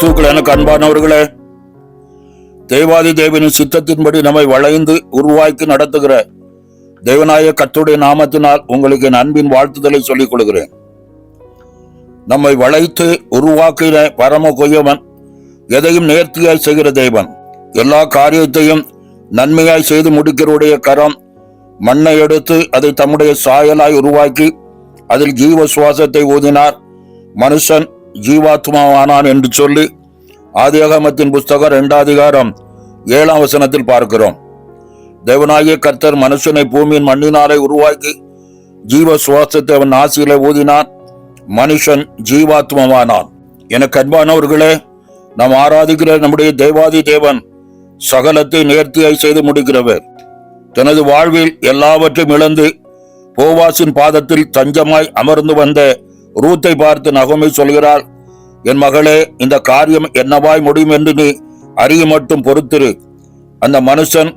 கிறிஸ்துவுக்குள் எனக்கு அன்பானவர்களே, தேவாதி தேவனின் சித்தத்தின்படி நம்மை வளைந்து உருவாக்கி நடத்துகிற தேவனாய கர்த்தருடைய நாமத்தினால் உங்களுக்கு என் அன்பின் வாழ்த்துதலை சொல்லிக் கொள்கிறேன். நம்மை வளைத்து உருவாக்கின பரம கொய்யவன், எதையும் நேர்த்தியாய் செய்கிற தேவன், எல்லா காரியத்தையும் நன்மையாய் செய்து முடிக்கிறவுடைய கரம் மண்ணை எடுத்து அதை தம்முடைய சாயலாய் உருவாக்கி அதில் ஜீவ சுவாசத்தை ஊதினார். மனுஷன் ஜீவாத்மாவானான் என்று சொல்லி ஆதியாகமத்தின் புஸ்தகம் 2 அதிகாரம் 7ஆம் வசனத்தில் பார்க்கிறோம். தேவனாகிய கர்த்தர் மனுஷனை பூமியின் மண்ணினாலே உருவாக்கி ஜீவ சுவாசத்தை அவன் நாசியிலே ஊதினான். மனுஷன் ஜீவாத்மாவானான். எனக்கு அன்பானவர்களே, நாம் ஆராதிக்கிற நம்முடைய தேவாதி தேவன் சகலத்தை நேர்த்தியாய் செய்து முடிக்கிறவர். தனது வாழ்வில் எல்லாவற்றையும் இழந்து போவாசின் பாதத்தில் தஞ்சமாய் அமர்ந்து வந்த ரூத்தை பார்த்து நகோமி சொல்கிறாள், என் மகளே, இந்த காரியம் என்னவாய் முடியும் என்று நீ அறிய மட்டும் பொறுத்திரு. அந்த மனுஷன்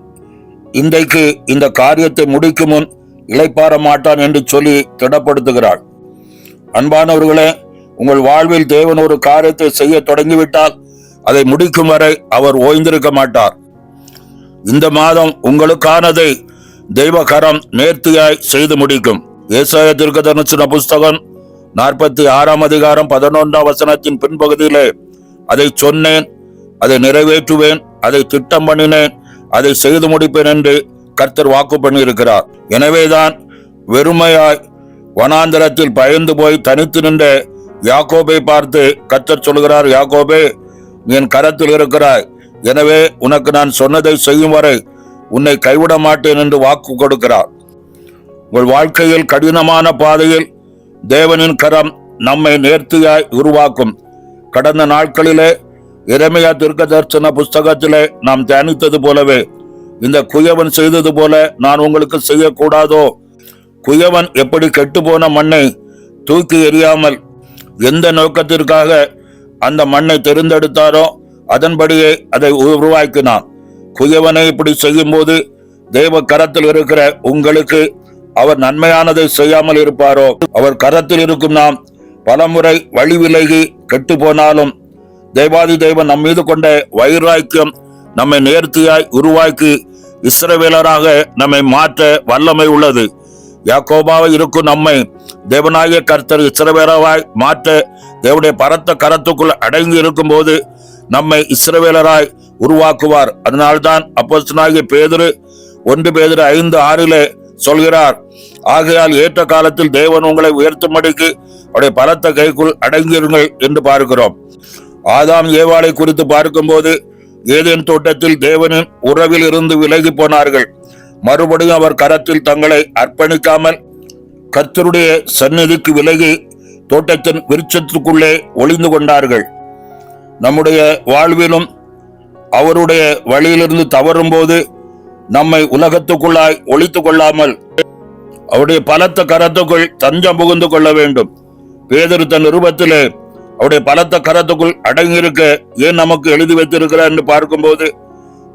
இன்றைக்கு இந்த காரியத்தை முடிக்கும் முன் இளைப்பாற மாட்டான் என்று சொல்லி திடப்படுத்துகிறாள். அன்பானவர்களே, உங்கள் வாழ்வில் தேவன் ஒரு காரியத்தை செய்ய தொடங்கிவிட்டால் அதை முடிக்கும் வரை அவர் ஓய்ந்திருக்க மாட்டார். இந்த மாதம் உங்களுக்கானதை தெய்வகரம் நேர்த்தியாய் செய்து முடிக்கும். ஏசாயா தீர்க்கதரிசன புஸ்தகம் 46ஆம் அதிகாரம் 11ஆம் வசனத்தின் பின்பகுதியிலே, அதை சொன்னேன், அதை நிறைவேற்றுவேன், அதை திட்டம் பண்ணினேன், அதை செய்து முடிப்பேன் என்று கர்த்தர் வாக்கு பண்ணியிருக்கிறார். எனவேதான் வெறுமையாய் வனாந்தரத்தில் பயந்து போய் தனித்து நின்ற யாக்கோபை பார்த்து கர்த்தர் சொல்கிறார், யாக்கோபே, நீ என் கரத்தில் இருக்கிறாய், எனவே உனக்கு நான் சொன்னதை செய்யும் வரை உன்னை கைவிட மாட்டேன் என்று வாக்கு கொடுக்கிறார். உங்கள் வாழ்க்கையில் கடினமான பாதையில் தேவனின் கரம் நம்மை நேர்த்தியாய் உருவாக்கும். கடந்த நாட்களிலே எரேமியா தீர்க்கதரிசன புஸ்தகத்திலே நாம் தியானித்தது போலவே இந்த குயவன் செய்தது போல நான் உங்களுக்கு செய்யக்கூடாதோ? குயவன் எப்படி கெட்டுப்போன மண்ணை தூக்கி எறியாமல் எந்த நோக்கத்திற்காக அந்த மண்ணை தெரிந்தெடுத்தாரோ அதன்படியே அதை உருவாக்கினான். குயவனை இப்படி செய்யும் போது தேவ கரத்தில் இருக்கிற உங்களுக்கு அவர் நன்மையானதை செய்யாமல் இருப்பாரோ? அவர் கரத்தில் இருக்கும் நாம் பலமுறை வழி விலகி கெட்டு போனாலும் தேவாதி தேவன் நம் மீது கொண்ட வைராக்கியம் நம்மை நேர்த்தியாய் உருவாக்கி இஸ்ரவேலராக நம்மை மாற்ற வல்லமை உள்ளது. யாக்கோபாவை இருக்கும் நம்மை தேவனாகிய கர்த்தர் இஸ்ரவேலராய் மாற்ற தேவனுடைய பரத்த கரத்துக்குள் அடங்கி இருக்கும் போது நம்மை இஸ்ரவேலராய் உருவாக்குவார். அதனால்தான் அப்போஸ்தலனாகிய பேதுரு 1 பேதுரு 5:6 சொல்கிறார், ஆகையால் ஏற்ற காலத்தில் தேவன் உங்களை உயர்த்தும்படிக்கு அவருடைய பலத்த கைக்குள் அடங்கியிருங்கள் என்று பார்க்கிறோம். ஆதாம் ஏவாளை குறித்து பார்க்கும்போது ஏதேன் தோட்டத்தில் தேவனின் உறவில் இருந்து விலகி போனார்கள். மறுபடியும் அவர் கரத்தில் தங்களை அர்ப்பணிக்காமல் கர்த்தருடைய சந்நிதிக்கு விலகி தோட்டத்தின் விருட்சத்துக்குள்ளே ஒளிந்து கொண்டார்கள். நம்முடைய வாழ்விலும் அவருடைய வழியிலிருந்து தவறும் போது நம்மை உலகத்துக்குள்ளாய் ஒளித்து கொள்ளாமல் அவருடைய பலத்த கரத்துக்குள் தஞ்சம் புகுந்து கொள்ள வேண்டும். பேதுரு தன் நிருபத்திலே அவருடைய பலத்த கரத்துக்குள் அடங்கியிருக்க ஏன் நமக்கு எழுதி வைத்திருக்கிறார் என்று பார்க்கும்போது,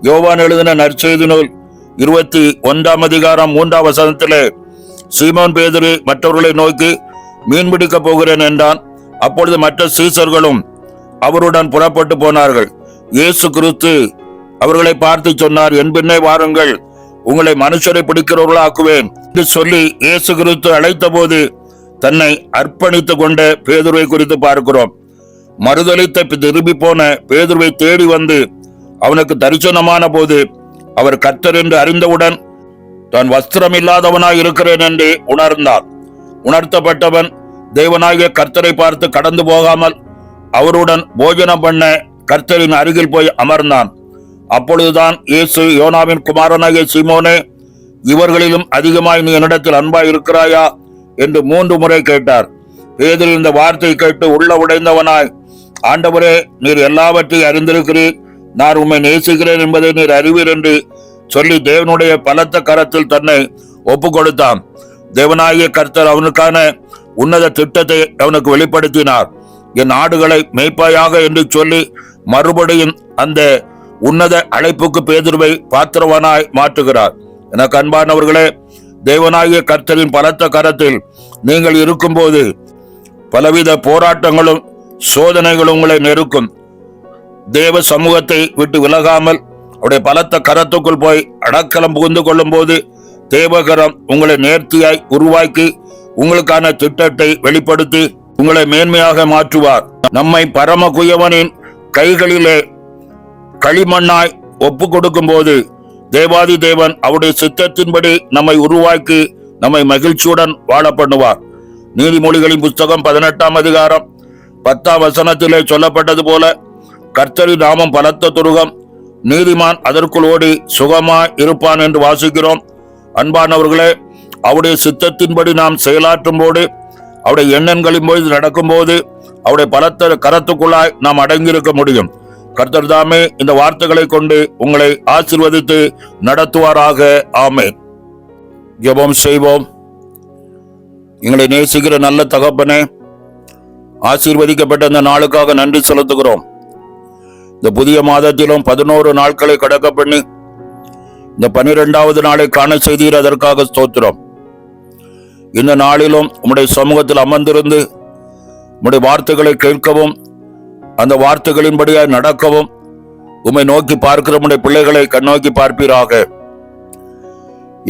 யோவான் எழுதின நற்செய்தி நூல் 21ஆம் அதிகாரம் 3ஆம் வசனத்திலே, சீமோன் பேதுரு மற்றவர்களை நோக்கி மீன் பிடிக்க போகிறேன் என்றான். அப்பொழுது மற்ற சீசர்களும் அவருடன் புறப்பட்டு போனார்கள். இயேசு கிறிஸ்து அவர்களை பார்த்து சொன்னார், என் பின்னே வாருங்கள், உங்களை மனுஷரை பிடிக்கிறவர்களாக்குவேன் என்று சொல்லி இயேசு கிறிஸ்து அழைத்த போது தன்னை அர்ப்பணித்துக் கொண்ட பேதுருவை குறித்து பார்க்கிறோம். மறுதலித்த திரும்பி போன பேதுருவை தேடி வந்து அவனுக்கு தரிசனமான போது அவர் கர்த்தர் என்று அறிந்தவுடன் தான் வஸ்திரம் இல்லாதவனாய் இருக்கிறேன் என்று உணர்ந்தான். உணர்த்தப்பட்டவன் தேவனாகிய கர்த்தரை பார்த்து கடந்து போகாமல் அவருடன் போஜனம் பண்ண கர்த்தரின் அருகில் போய் அமர்ந்தான். அப்பொழுதுதான் இயேசு, யோனாவின் குமாரனாகிய சீமோனே, இவர்களிலும் அதிகமாய் நீ என்னிடத்தில் அன்பாய் இருக்கிறாயா என்று 3 முறை கேட்டார். பேதுரு இந்த வார்த்தை கேட்டு உள்ள உடைந்தவனாய், ஆண்டவரே, நீர் எல்லாவற்றையும் அறிந்திருக்கிறீர், நான் உம்மை நேசிக்கிறேன் என்பதை நீர் அறிவீர் என்று சொல்லி தேவனுடைய பலத்த கரத்தில் தன்னை ஒப்பு கொடுத்தான். தேவனாகிய கர்த்தர் அவனுக்கான உன்னத திட்டத்தை அவனுக்கு வெளிப்படுத்தினார். என் ஆடுகளை மேய்ப்பாயாக என்று சொல்லி மறுபடியும் அந்த உன்னத அழைப்புக்கு பேதுருவை பாத்திரவானாய் மாற்றுகிறார். எனக்கு அன்பானவர்களே, தேவனாகிய கர்த்தரின் பலத்த கரத்தில் நீங்கள் இருக்கும்போது பலவித போராட்டங்களும் சோதனைகளும் உங்களை நெருக்கும். தேவ சமூகத்தை விட்டு விலகாமல் அவருடைய பலத்த கரத்துக்குள் போய் அடக்கலம் புகுந்து கொள்ளும் போது தேவகரம் உங்களை நேர்த்தியாய் உருவாக்கி உங்களுக்கான திட்டத்தை வெளிப்படுத்தி உங்களை மேன்மையாக மாற்றுவார். நம்மை பரம குயவனின் கைகளிலே களிமண்ணாய் ஒப்பு கொடுக்கும் போது தேவாதி தேவன் அவருடைய சித்தத்தின்படி நம்மை உருவாக்கி நம்மை மகிழ்ச்சியுடன் வாழ பண்ணுவார். நீதிமொழிகளின் புஸ்தகம் 18ஆம் அதிகாரம் 10ஆம் வசனத்திலே சொல்லப்பட்டது போல கர்த்தரின் நாமம் பலத்த துருகம், நீதிமான் அதற்குள் ஓடி சுகமாய் இருப்பான் என்று வாசிக்கிறோம். அன்பானவர்களே, அவருடைய சித்தத்தின்படி நாம் செயலாற்றும் போது, அவருடைய எண்ணங்களின் போது நடக்கும் போது அவருடைய பலத்த கரத்துக்குள்ளாய் நாம் அடங்கியிருக்க முடியும். கர்த்தர் தாமே இந்த வார்த்தைகளை கொண்டு உங்களை ஆசீர்வதித்து நடத்துவாராக. ஆமென். ஜெபம் செய்வோம். எங்களை நேசிக்கிற நல்ல தகப்பனே, ஆசீர்வதிக்கப்பட்ட இந்த நாளுக்காக நன்றி செலுத்துகிறோம். இந்த புதிய மாதத்திலும் 11 நாட்களை கடக்க பண்ணி இந்த 12வது நாளை காண செய்தீர், அதற்காக ஸ்தோத்திரம். இந்த நாளிலும் உம்முடைய சமூகத்தில் அமர்ந்திருந்து உம்முடைய வார்த்தைகளை கேட்கவும் அந்த வார்த்தைகளின்படியாய் நடக்கவும் உம்மை நோக்கி பார்க்கிற உம்முடைய பிள்ளைகளை கண்ணோக்கி பார்ப்பீராக.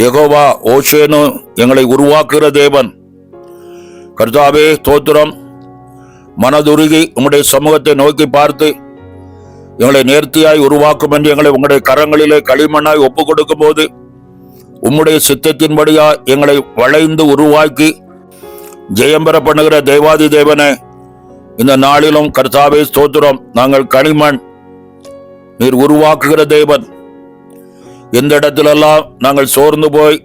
யெகோவா ஓசேனு எங்களை உருவாக்குகிற தேவன், கர்த்தாவே ஸ்தோத்திரம். மனதுருகி உம்முடைய சமூகத்தை நோக்கி பார்த்து எங்களை நேர்த்தியாய் உருவாக்கும் என்று எங்களை உங்களுடைய கரங்களிலே களிமண்ணாய் ஒப்பு கொடுக்கும் போது உம்முடைய சித்தத்தின்படியா எங்களை வளைந்து உருவாக்கி ஜெயம் பெற பண்ணுகிற தேவாதி தேவனே, இந்த நாளிலும் கர்த்தாவே ஸ்தோத்திரம். நாங்கள் களிமண், நீர் உருவாக்குகிற தேவன். எந்த இடத்திலெல்லாம் நாங்கள் சோர்ந்து போய்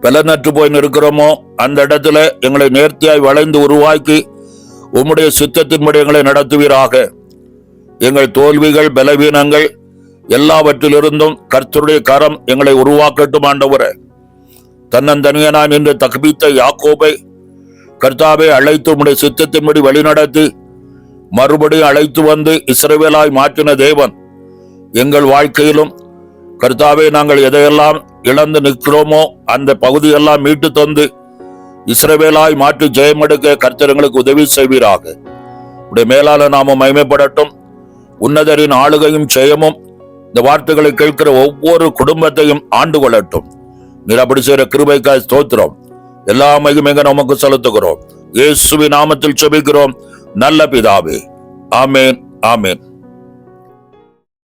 பலனற்று போய் நிற்கிறோமோ அந்த இடத்துல எங்களை நேர்த்தியாய் வளைந்து உருவாக்கி உம்முடைய சித்தத்தின்படி எங்களை நடத்துவீராக. எங்கள் தோல்விகள், பலவீனங்கள் எல்லாவற்றிலிருந்தும் கர்த்தருடைய கரம் எங்களை உருவாக்கட்டும். ஆண்டவரே, தன்னந்தனியனாய் நின்று தக்பீத்த யாக்கோபை கர்த்தாவே அழைத்து உம்முடைய சித்தத்தின்படி வழிநடத்தி மறுபடியும் அழைத்து வந்து இஸ்ரவேலாய் மாற்றின தேவன், எங்கள் வாழ்க்கையிலும் கர்த்தாவே நாங்கள் எதையெல்லாம் இழந்து நிற்கிறோமோ அந்த பகுதியெல்லாம் மீட்டு தந்து இஸ்ரவேலாய் மாற்றி ஜெயமெடுக்க கர்த்தர் எங்களுக்கு உதவி செய்வீராக. உடைய மேலான நாமம் மகிமைப்படட்டும். உன்னதரின் ஆளுகையும் ஜெயமும் இந்த வார்த்தைகளை கேட்கிற ஒவ்வொரு குடும்பத்தையும் ஆண்டு கொள்ளட்டும். நீர் அப்படி செய்கிற கிருபைக்காய் ஸ்தோத்திரம். எல்லா மகிமைங்க நமக்கு செலுத்துகிறோம். இயேசுவின் நாமத்தில் ஜெபிக்கிறோம் நல்ல பிதாவே. ஆமேன், ஆமேன்.